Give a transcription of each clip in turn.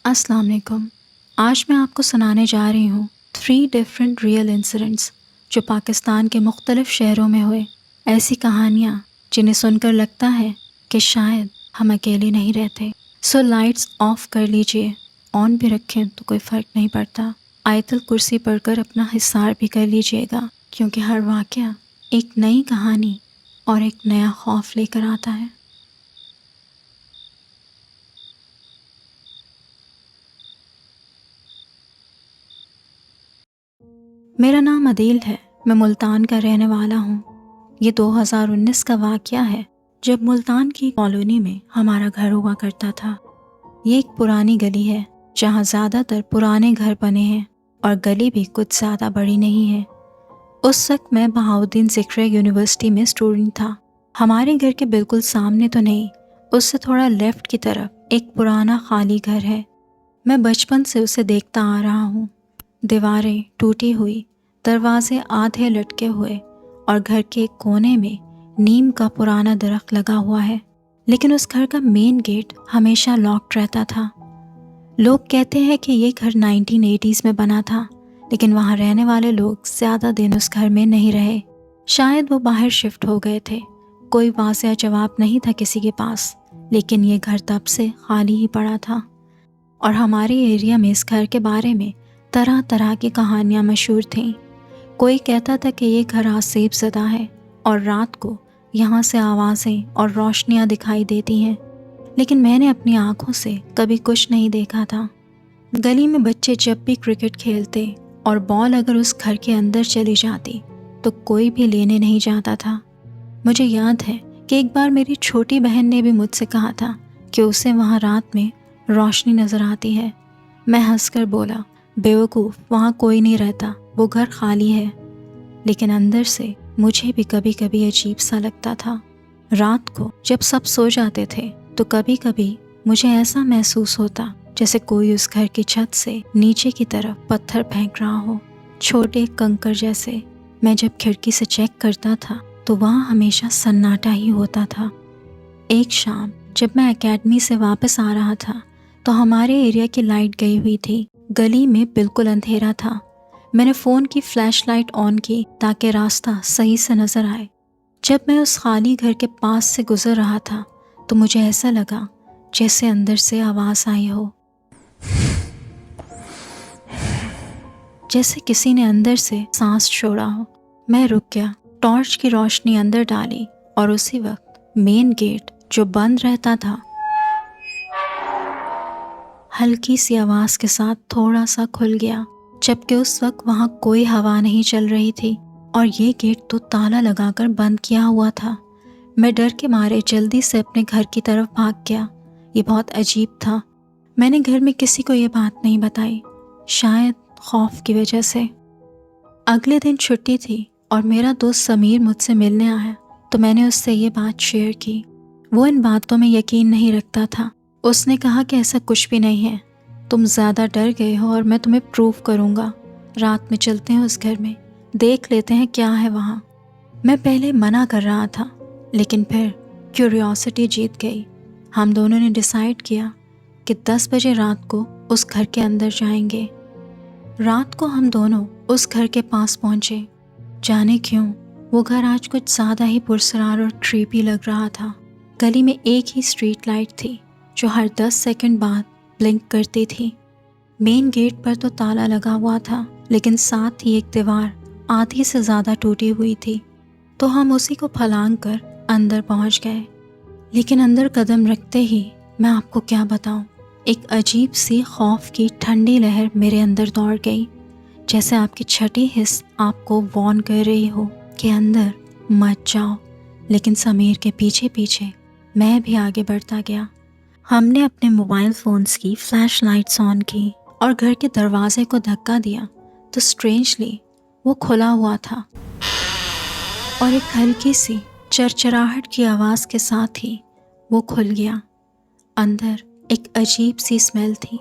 السلام علیکم۔ آج میں آپ کو سنانے جا رہی ہوں 3 ڈفرینٹ ریئل انسیڈنٹس جو پاکستان کے مختلف شہروں میں ہوئے۔ ایسی کہانیاں جنہیں سن کر لگتا ہے کہ شاید ہم اکیلے نہیں رہتے۔ سو لائٹس آف کر لیجئے، آن بھی رکھیں تو کوئی فرق نہیں پڑتا۔ آیت الکرسی پڑھ کر اپنا حصار بھی کر لیجئے گا، کیونکہ ہر واقعہ ایک نئی کہانی اور ایک نیا خوف لے کر آتا ہے۔ میرا نام عدیل ہے، میں ملتان کا رہنے والا ہوں۔ یہ 2019 کا واقعہ ہے جب ملتان کی کالونی میں ہمارا گھر ہوا کرتا تھا۔ یہ ایک پرانی گلی ہے جہاں زیادہ تر پرانے گھر بنے ہیں اور گلی بھی کچھ زیادہ بڑی نہیں ہے۔ اس وقت میں بہاؤالدین ذکریہ یونیورسٹی میں اسٹوڈنٹ تھا۔ ہمارے گھر کے بالکل سامنے تو نہیں، اس سے تھوڑا لیفٹ کی طرف ایک پرانا خالی گھر ہے۔ میں بچپن سے اسے دیکھتا آ رہا ہوں۔ دیواریں ٹوٹی ہوئی، دروازے آدھے لٹکے ہوئے اور گھر کے ایک کونے میں نیم کا پرانا درخت لگا ہوا ہے، لیکن اس گھر کا مین گیٹ ہمیشہ لاکڈ رہتا تھا۔ لوگ کہتے ہیں کہ یہ گھر 1980s میں بنا تھا، لیکن وہاں رہنے والے لوگ زیادہ دن اس گھر میں نہیں رہے۔ شاید وہ باہر شفٹ ہو گئے تھے۔ کوئی واضح جواب نہیں تھا کسی کے پاس، لیکن یہ گھر تب سے خالی ہی پڑا تھا۔ اور ہمارے ایریا میں اس گھر کے بارے میں طرح طرح کی کہانیاں مشہور تھیں۔ کوئی کہتا تھا کہ یہ گھر آسیب زدہ ہے اور رات کو یہاں سے آوازیں اور روشنیاں دکھائی دیتی ہیں، لیکن میں نے اپنی آنکھوں سے کبھی کچھ نہیں دیکھا تھا۔ گلی میں بچے جب بھی کرکٹ کھیلتے اور بال اگر اس گھر کے اندر چلی جاتی تو کوئی بھی لینے نہیں جاتا تھا۔ مجھے یاد ہے کہ ایک بار میری چھوٹی بہن نے بھی مجھ سے کہا تھا کہ اسے وہاں رات میں روشنی نظر آتی ہے۔ میں ہنس کر بولا، بیوقوف، وہاں کوئی نہیں رہتا، وہ گھر خالی ہے۔ لیکن اندر سے مجھے بھی کبھی کبھی عجیب سا لگتا تھا۔ رات کو جب سب سو جاتے تھے تو کبھی کبھی مجھے ایسا محسوس ہوتا جیسے کوئی اس گھر کی چھت سے نیچے کی طرف پتھر پھینک رہا ہو، چھوٹے کنکر جیسے۔ میں جب کھڑکی سے چیک کرتا تھا تو وہاں ہمیشہ سناٹا ہی ہوتا تھا۔ ایک شام جب میں اکیڈمی سے واپس آ رہا تھا تو ہمارے ایریا کی لائٹ گئی ہوئی تھی۔ گلی میں بالکل اندھیرا تھا۔ میں نے فون کی فلیش لائٹ آن کی تاکہ راستہ صحیح سے نظر آئے۔ جب میں اس خالی گھر کے پاس سے گزر رہا تھا تو مجھے ایسا لگا جیسے اندر سے آواز آئی ہو، جیسے کسی نے اندر سے سانس چھوڑا ہو۔ میں رک گیا، ٹارچ کی روشنی اندر ڈالی اور اسی وقت مین گیٹ جو بند رہتا تھا ہلکی سی آواز کے ساتھ تھوڑا سا کھل گیا، جبکہ اس وقت وہاں کوئی ہوا نہیں چل رہی تھی اور یہ گیٹ تو تالا لگا کر بند کیا ہوا تھا۔ میں ڈر کے مارے جلدی سے اپنے گھر کی طرف بھاگ گیا۔ یہ بہت عجیب تھا۔ میں نے گھر میں کسی کو یہ بات نہیں بتائی، شاید خوف کی وجہ سے۔ اگلے دن چھٹی تھی اور میرا دوست سمیر مجھ سے ملنے آیا تو میں نے اس سے یہ بات شیئر کی۔ وہ ان باتوں میں یقین نہیں رکھتا تھا۔ اس نے کہا کہ ایسا کچھ بھی نہیں ہے، تم زیادہ ڈر گئے ہو اور میں تمہیں پروف کروں گا۔ رات میں چلتے ہیں اس گھر میں، دیکھ لیتے ہیں کیا ہے وہاں۔ میں پہلے منع کر رہا تھا، لیکن پھر کیوریوسٹی جیت گئی۔ ہم دونوں نے ڈیسائیڈ کیا کہ 10 بجے رات کو اس گھر کے اندر جائیں گے۔ رات کو ہم دونوں اس گھر کے پاس پہنچے۔ جانے کیوں وہ گھر آج کچھ زیادہ ہی پرسرار اور کریپی لگ رہا تھا۔ گلی میں ایک ہی اسٹریٹ لائٹ تھی جو ہر 10 سیکنڈ بعد بلنک کرتی تھی۔ مین گیٹ پر تو تالا لگا ہوا تھا، لیکن ساتھ ہی ایک دیوار آدھی سے زیادہ ٹوٹی ہوئی تھی، تو ہم اسی کو پھلانگ کر اندر پہنچ گئے۔ لیکن اندر قدم رکھتے ہی میں آپ کو کیا بتاؤں، ایک عجیب سی خوف کی ٹھنڈی لہر میرے اندر دوڑ گئی، جیسے آپ کی چھٹی حس آپ کو وارن کر رہی ہو کہ اندر مت جاؤ۔ لیکن سمیر کے پیچھے پیچھے میں بھی آگے بڑھتا گیا۔ ہم نے اپنے موبائل فونز کی فلیش لائٹس آن کی اور گھر کے دروازے کو دھکا دیا تو اسٹرینجلی وہ کھلا ہوا تھا اور ایک ہلکی سی چرچراہٹ کی آواز کے ساتھ ہی وہ کھل گیا۔ اندر ایک عجیب سی اسمیل تھی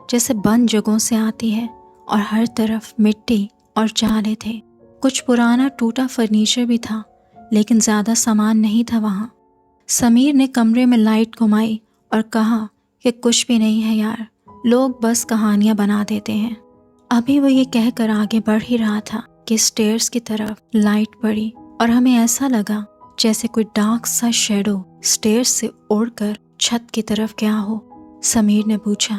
جیسے بند جگہوں سے آتی ہے، اور ہر طرف مٹی اور جالے تھے۔ کچھ پرانا ٹوٹا فرنیچر بھی تھا، لیکن زیادہ سامان نہیں تھا وہاں۔ سمیر نے کمرے میں لائٹ گھمائی اور کہا کہ کچھ بھی نہیں ہے یار، لوگ بس کہانیاں بنا دیتے ہیں۔ ابھی وہ یہ کہہ کر آگے بڑھ ہی رہا تھا کہ اسٹیئرز کی طرف لائٹ پڑی اور ہمیں ایسا لگا جیسے کوئی ڈارک سا شیڈو اسٹیئرز سے اڑ کر چھت کی طرف گیا ہو۔ سمیر نے پوچھا،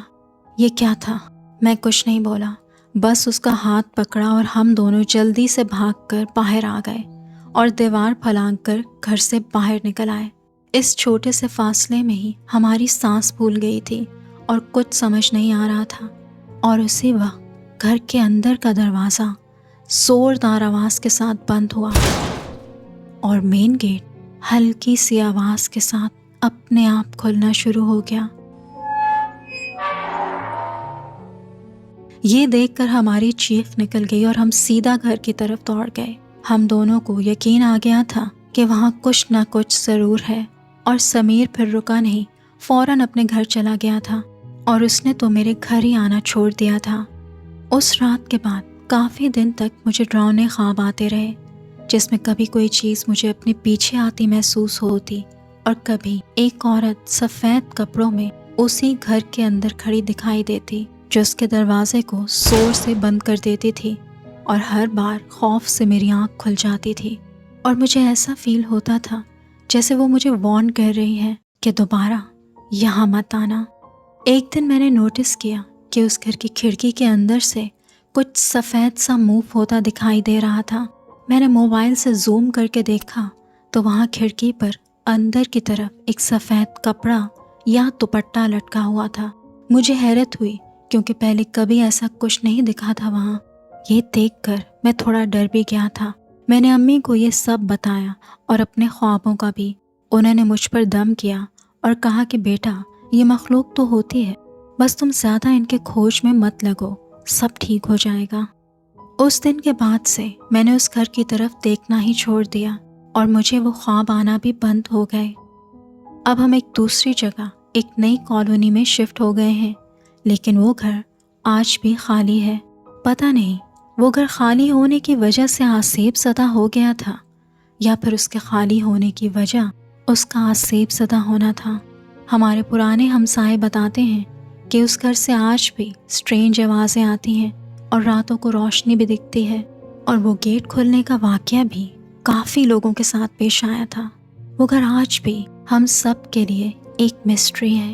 یہ کیا تھا؟ میں کچھ نہیں بولا، بس اس کا ہاتھ پکڑا اور ہم دونوں جلدی سے بھاگ کر باہر آ گئے اور دیوار پھلانگ کر گھر سے باہر نکل آئے۔ اس چھوٹے سے فاصلے میں ہی ہماری سانس پھول گئی تھی اور کچھ سمجھ نہیں آ رہا تھا، اور اسی وقت گھر کے اندر کا دروازہ زوردار آواز کے ساتھ بند ہوا اور مین گیٹ ہلکی سی آواز کے ساتھ اپنے آپ کھلنا شروع ہو گیا۔ یہ دیکھ کر ہماری چیخ نکل گئی اور ہم سیدھا گھر کی طرف دوڑ گئے۔ ہم دونوں کو یقین آ گیا تھا کہ وہاں کچھ نہ کچھ ضرور ہے، اور سمیر پھر رکا نہیں، فوراً اپنے گھر چلا گیا تھا، اور اس نے تو میرے گھر ہی آنا چھوڑ دیا تھا۔ اس رات کے بعد کافی دن تک مجھے ڈراؤنے خواب آتے رہے، جس میں کبھی کوئی چیز مجھے اپنے پیچھے آتی محسوس ہوتی اور کبھی ایک عورت سفید کپڑوں میں اسی گھر کے اندر کھڑی دکھائی دیتی جو اس کے دروازے کو زور سے بند کر دیتی تھی، اور ہر بار خوف سے میری آنکھ کھل جاتی تھی اور مجھے ایسا فیل ہوتا تھا جیسے وہ مجھے وارن کر رہی ہے کہ دوبارہ یہاں مت آنا۔ ایک دن میں نے نوٹس کیا کہ اس گھر کی کھڑکی کے اندر سے کچھ سفید سا موو ہوتا دکھائی دے رہا تھا۔ میں نے موبائل سے زوم کر کے دیکھا تو وہاں کھڑکی پر اندر کی طرف ایک سفید کپڑا یا دوپٹہ لٹکا ہوا تھا۔ مجھے حیرت ہوئی کیونکہ پہلے کبھی ایسا کچھ نہیں دکھا تھا وہاں۔ یہ دیکھ کر میں تھوڑا ڈر بھی گیا تھا۔ میں نے امی کو یہ سب بتایا اور اپنے خوابوں کا بھی۔ انہوں نے مجھ پر دم کیا اور کہا کہ بیٹا، یہ مخلوق تو ہوتی ہے، بس تم زیادہ ان کے کھوج میں مت لگو، سب ٹھیک ہو جائے گا۔ اس دن کے بعد سے میں نے اس گھر کی طرف دیکھنا ہی چھوڑ دیا اور مجھے وہ خواب آنا بھی بند ہو گئے۔ اب ہم ایک دوسری جگہ، ایک نئی کالونی میں شفٹ ہو گئے ہیں، لیکن وہ گھر آج بھی خالی ہے۔ پتہ نہیں وہ گھر خالی ہونے کی وجہ سے آسیب زدہ ہو گیا تھا یا پھر اس کے خالی ہونے کی وجہ اس کا آسیب زدہ ہونا تھا۔ ہمارے پرانے ہمسائے بتاتے ہیں کہ اس گھر سے آج بھی اسٹرینج آوازیں آتی ہیں اور راتوں کو روشنی بھی دکھتی ہے، اور وہ گیٹ کھلنے کا واقعہ بھی کافی لوگوں کے ساتھ پیش آیا تھا۔ وہ گھر آج بھی ہم سب کے لیے ایک مسٹری ہے۔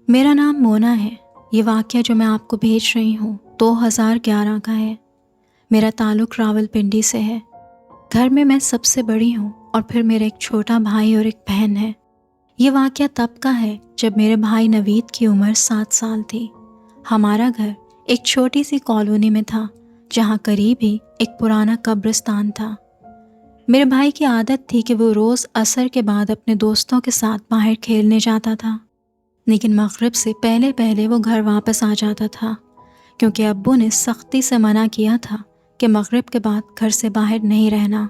میرا نام مونا ہے۔ یہ واقعہ جو میں آپ کو بھیج رہی ہوں 2011 کا ہے۔ میرا تعلق راولپنڈی سے ہے۔ گھر میں میں سب سے بڑی ہوں اور پھر میرا ایک چھوٹا بھائی اور ایک بہن ہے۔ یہ واقعہ تب کا ہے جب میرے بھائی نوید کی عمر 7 سال تھی۔ ہمارا گھر ایک چھوٹی سی کالونی میں تھا جہاں قریب ہی ایک پرانا قبرستان تھا۔ میرے بھائی کی عادت تھی کہ وہ روز عصر کے بعد اپنے دوستوں کے ساتھ باہر کھیلنے جاتا تھا، لیکن مغرب سے پہلے پہلے وہ گھر واپس آ جاتا تھا کیونکہ ابو نے سختی سے منع کیا تھا کہ مغرب کے بعد گھر سے باہر نہیں رہنا۔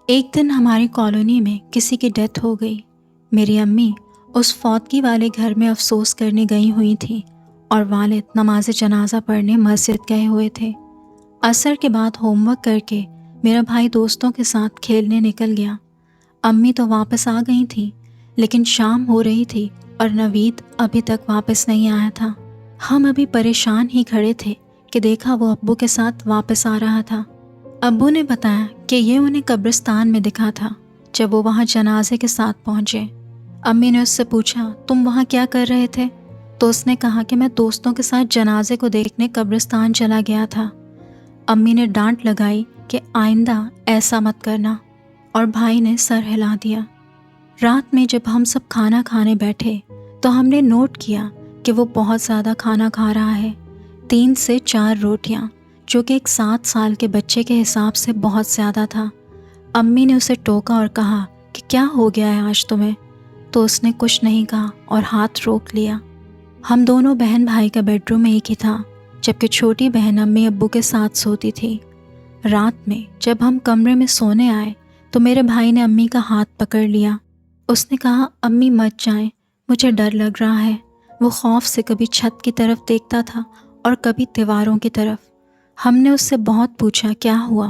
ایک دن ہماری کالونی میں کسی کی ڈیتھ ہو گئی۔ میری امی اس فوتگی والے گھر میں افسوس کرنے گئی ہوئی تھیں اور والد نماز جنازہ پڑھنے مسجد گئے ہوئے تھے۔ عصر کے بعد ہوم ورک کر کے میرا بھائی دوستوں کے ساتھ کھیلنے نکل گیا۔ امی تو واپس آ گئی تھیں، لیکن شام ہو رہی تھی اور نوید ابھی تک واپس نہیں آیا تھا۔ ہم ابھی پریشان ہی کھڑے تھے کہ دیکھا وہ ابو کے ساتھ واپس آ رہا تھا۔ ابو نے بتایا کہ یہ انہیں قبرستان میں دکھا تھا جب وہ وہاں جنازے کے ساتھ پہنچے۔ امی نے اس سے پوچھا، تم وہاں کیا کر رہے تھے؟ تو اس نے کہا کہ میں دوستوں کے ساتھ جنازے کو دیکھنے قبرستان چلا گیا تھا۔ امی نے ڈانٹ لگائی کہ آئندہ ایسا مت کرنا، اور بھائی نے سر ہلا دیا۔ رات میں جب ہم سب کھانا کھانے بیٹھے تو ہم نے نوٹ کیا کہ وہ بہت زیادہ کھانا کھا رہا ہے، 3 سے 4 روٹیاں، جو کہ ایک 7 سال کے بچے کے حساب سے بہت زیادہ تھا۔ امی نے اسے ٹوکا اور کہا کہ کیا ہو گیا ہے آج تمہیں؟ تو اس نے کچھ نہیں کہا اور ہاتھ روک لیا۔ ہم دونوں بہن بھائی کا بیڈ روم ایک ہی تھا، جبکہ چھوٹی بہن امی ابو کے ساتھ سوتی تھی۔ رات میں جب ہم کمرے میں سونے آئے تو میرے بھائی نے امی کا ہاتھ پکڑ لیا۔ اس نے کہا، امی مت جائیں، مجھے ڈر لگ رہا ہے۔ وہ خوف سے کبھی چھت کی طرف دیکھتا تھا اور کبھی دیواروں کی طرف۔ ہم نے اس سے بہت پوچھا کیا ہوا،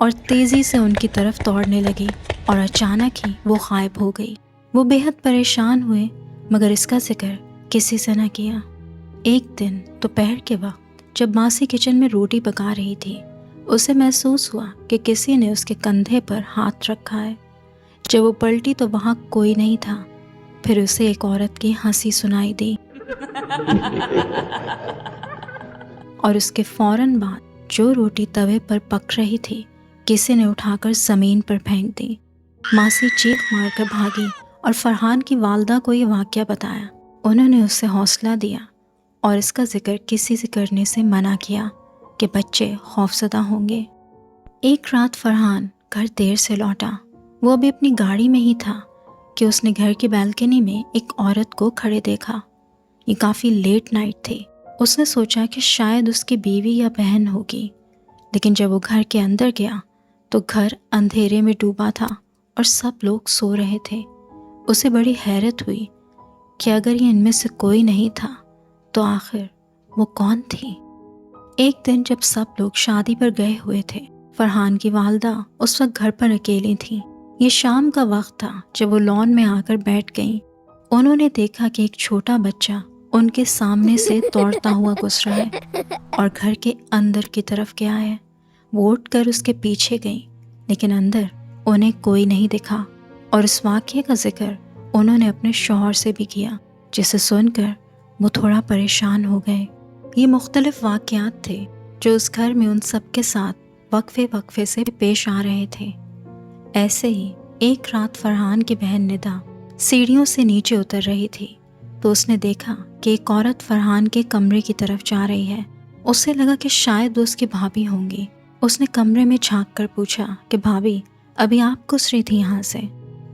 اور تیزی سے ان کی طرف دوڑنے لگی اور اچانک ہی وہ غائب ہو گئی۔ وہ بے حد پریشان ہوئے مگر اس کا ذکر کسی سے نہ کیا۔ ایک دن دوپہر کے وقت جب ماسی کچن میں روٹی پکا رہی تھی، اسے محسوس ہوا کہ کسی نے اس کے کندھے پر ہاتھ رکھا ہے۔ جب وہ پلٹی تو وہاں کوئی نہیں تھا۔ پھر اسے ایک عورت کی ہنسی سنائی دی اور اس کے فوراً بعد جو روٹی توے پر پک رہی تھی کسی نے اٹھا کر زمین پر پھینک دی۔ ماسی چیخ مار کر بھاگی اور فرحان کی والدہ کو یہ واقعہ بتایا۔ انہوں نے اسے حوصلہ دیا اور اس کا ذکر کسی سے کرنے سے منع کیا کہ بچے خوفزدہ ہوں گے۔ ایک رات فرحان گھر دیر سے لوٹا۔ وہ ابھی اپنی گاڑی میں ہی تھا کہ اس نے گھر کی بالکنی میں ایک عورت کو کھڑے دیکھا۔ یہ کافی لیٹ نائٹ تھی۔ اس نے سوچا کہ شاید اس کی بیوی یا بہن ہوگی، لیکن جب وہ گھر کے اندر گیا تو گھر اندھیرے میں ڈوبا تھا اور سب لوگ سو رہے تھے۔ اسے بڑی حیرت ہوئی کہ اگر یہ ان میں سے کوئی نہیں تھا تو آخر وہ کون تھی؟ ایک دن جب سب لوگ شادی پر گئے ہوئے تھے، فرحان کی والدہ اس وقت گھر پر اکیلی تھیں۔ یہ شام کا وقت تھا جب وہ لان میں آ کر بیٹھ گئیں۔ انہوں نے دیکھا کہ ایک چھوٹا بچہ ان کے سامنے سے دوڑتا ہوا گزرا ہے اور گھر کے اندر کی طرف گیا ہے۔ وہ اٹھ کر اس کے پیچھے گئیں، لیکن اندر انہیں کوئی نہیں دکھا، اور اس واقعے کا ذکر انہوں نے اپنے شوہر سے بھی کیا، جسے سن کر وہ تھوڑا پریشان ہو گئے۔ یہ مختلف واقعات تھے جو اس گھر میں ان سب کے ساتھ وقفے سے پیش آ رہے تھے۔ ایسے ہی ایک رات فرحان کی بہن ندا سیڑھیوں سے نیچے اتر رہی تھی تو اس نے دیکھا کہ ایک عورت فرحان کے کمرے کی طرف جا رہی ہے۔ اسے لگا کہ شاید وہ اس کی بھابھی ہوں گی۔ اس نے کمرے میں جھانک کر پوچھا کہ بھابھی ابھی آپ گزری تھی یہاں سے؟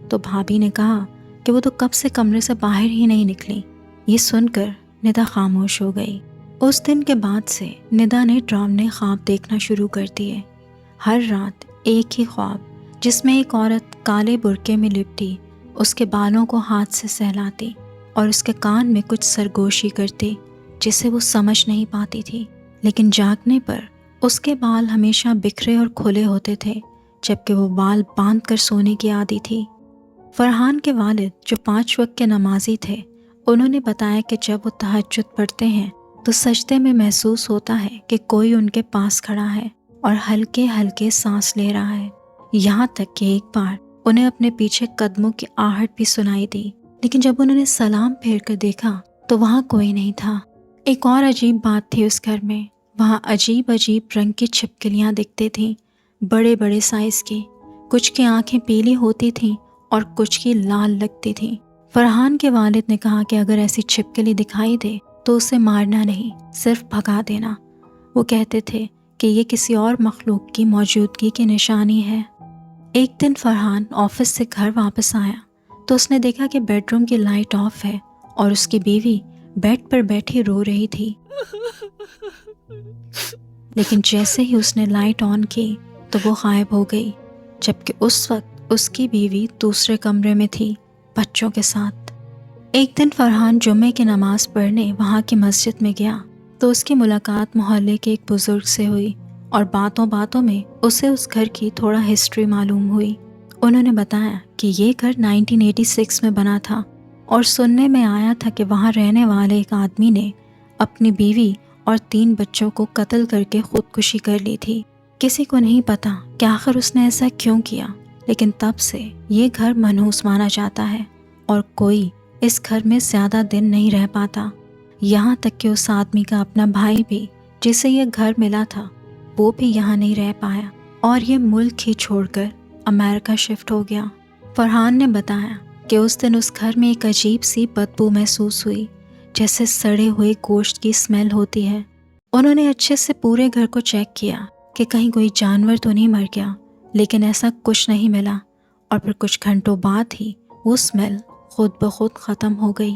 تو بھابھی نے کہا کہ وہ تو کب سے کمرے سے باہر ہی نہیں نکلی۔ یہ سن کر ندا خاموش ہو گئی۔ اس دن کے بعد سے ندا نے ڈراونے خواب دیکھنا شروع کر دیے۔ ہر رات ایک ہی خواب جس میں ایک عورت کالے برقعے میں لپٹی اس کے بالوں کو ہاتھ سے سہلاتی اور اس کے کان میں کچھ سرگوشی کرتی جسے وہ سمجھ نہیں پاتی تھی، لیکن جاگنے پر اس کے بال ہمیشہ بکھرے اور کھلے ہوتے تھے، جبکہ وہ بال باندھ کر سونے کی عادی تھی۔ فرحان کے والد جو 5 وقت کے نمازی تھے، انہوں نے بتایا کہ جب وہ تہجد پڑھتے ہیں تو سجدے میں محسوس ہوتا ہے کہ کوئی ان کے پاس کھڑا ہے اور ہلکے ہلکے سانس لے رہا ہے، یہاں تک کہ ایک بار انہیں اپنے پیچھے قدموں کی آہٹ بھی سنائی دی، لیکن جب انہوں نے سلام پھیر کر دیکھا تو وہاں کوئی نہیں تھا۔ ایک اور عجیب بات تھی اس گھر میں، وہاں عجیب رنگ کی چھپکلیاں دکھتی تھیں، بڑے بڑے سائز کی۔ کچھ کی آنکھیں پیلی ہوتی تھیں اور کچھ کی لال لگتی تھیں۔ فرحان کے والد نے کہا کہ اگر ایسی چھپکلی دکھائی دے تو اسے مارنا نہیں، صرف بھگا دینا۔ وہ کہتے تھے کہ یہ کسی اور مخلوق کی موجودگی کی نشانی ہے۔ ایک دن فرحان آفس سے گھر واپس آیا تو اس نے دیکھا کہ بیڈ روم کی لائٹ آف ہے اور اس کی بیوی بیڈ پر بیٹھی رو رہی تھی، لیکن جیسے ہی اس نے لائٹ آن کی تو وہ غائب ہو گئی، جبکہ اس وقت اس کی بیوی دوسرے کمرے میں تھی بچوں کے ساتھ۔ ایک دن فرحان جمعے کی نماز پڑھنے وہاں کی مسجد میں گیا تو اس کی ملاقات محلے کے ایک بزرگ سے ہوئی اور باتوں باتوں میں اسے اس گھر کی تھوڑا ہسٹری معلوم ہوئی۔ انہوں نے بتایا کہ یہ گھر 1986 میں بنا تھا اور سننے میں آیا تھا کہ وہاں رہنے والے ایک آدمی نے اپنی بیوی اور 3 بچوں کو قتل کر کے خودکشی کر لی تھی۔ کسی کو نہیں پتا کہ آخر اس نے ایسا کیوں کیا، لیکن تب سے یہ گھر منحوس مانا جاتا ہے اور کوئی اس گھر میں زیادہ دن نہیں رہ پاتا، یہاں تک کہ اس آدمی کا اپنا بھائی بھی جسے یہ گھر ملا تھا وہ بھی یہاں نہیں رہ پایا اور یہ ملک ہی چھوڑ کر امریکہ شفٹ ہو گیا۔ فرحان نے بتایا کہ اس دن اس گھر میں ایک عجیب سی بدبو محسوس ہوئی، جیسے سڑے ہوئے گوشت کی اسمیل ہوتی ہے۔ انہوں نے اچھے سے پورے گھر کو چیک کیا کہ کہیں کوئی جانور تو نہیں مر گیا، لیکن ایسا کچھ نہیں ملا، اور پھر کچھ گھنٹوں بعد ہی وہ اسمیل خود بخود ختم ہو گئی۔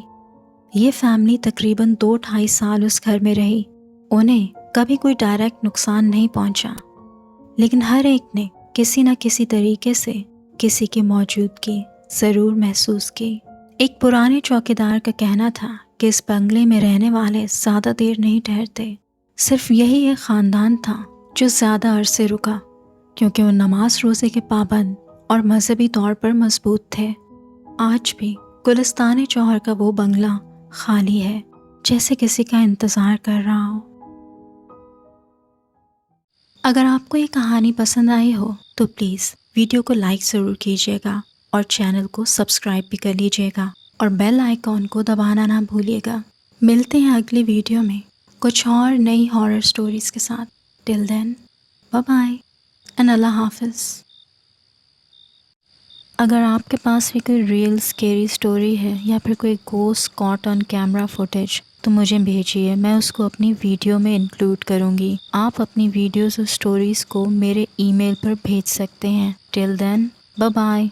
یہ فیملی تقریباً 2-2.5 سال اس گھر میں رہی۔ انہیں کبھی کوئی ڈائریکٹ نقصان نہیں پہنچا، لیکن ہر ایک نے کسی نہ کسی طریقے سے کسی کی موجودگی ضرور محسوس کی۔ ایک پرانے چوکیدار کا کہنا تھا کہ اس بنگلے میں رہنے والے زیادہ دیر نہیں ٹھہرتے، صرف یہی ایک خاندان تھا جو زیادہ عرصے رکا، کیونکہ وہ نماز روزے کے پابند اور مذہبی طور پر مضبوط تھے۔ آج بھی گلستان جوہر کا وہ بنگلہ خالی ہے، جیسے کسی کا انتظار کر رہا ہو۔ اگر آپ کو یہ کہانی پسند آئی ہو تو پلیز ویڈیو کو لائک ضرور کیجیے گا اور چینل کو سبسکرائب بھی کر لیجیے گا اور بیل آئیکن کو دبانا نہ بھولیے گا۔ ملتے ہیں اگلی ویڈیو میں کچھ اور نئی ہارر سٹوریز کے ساتھ۔ ٹل دین بائے بائے اینڈ اللہ حافظ۔ اگر آپ کے پاس بھی کوئی ریئل اسکیری سٹوری ہے یا پھر کوئی گھوسٹ کاٹ آن کیمرہ فوٹیج تو مجھے بھیجیے، میں اس کو اپنی ویڈیو میں انکلوڈ کروں گی۔ آپ اپنی ویڈیوز اور سٹوریز کو میرے ای میل پر بھیج سکتے ہیں۔ ٹل دین بائے بائے۔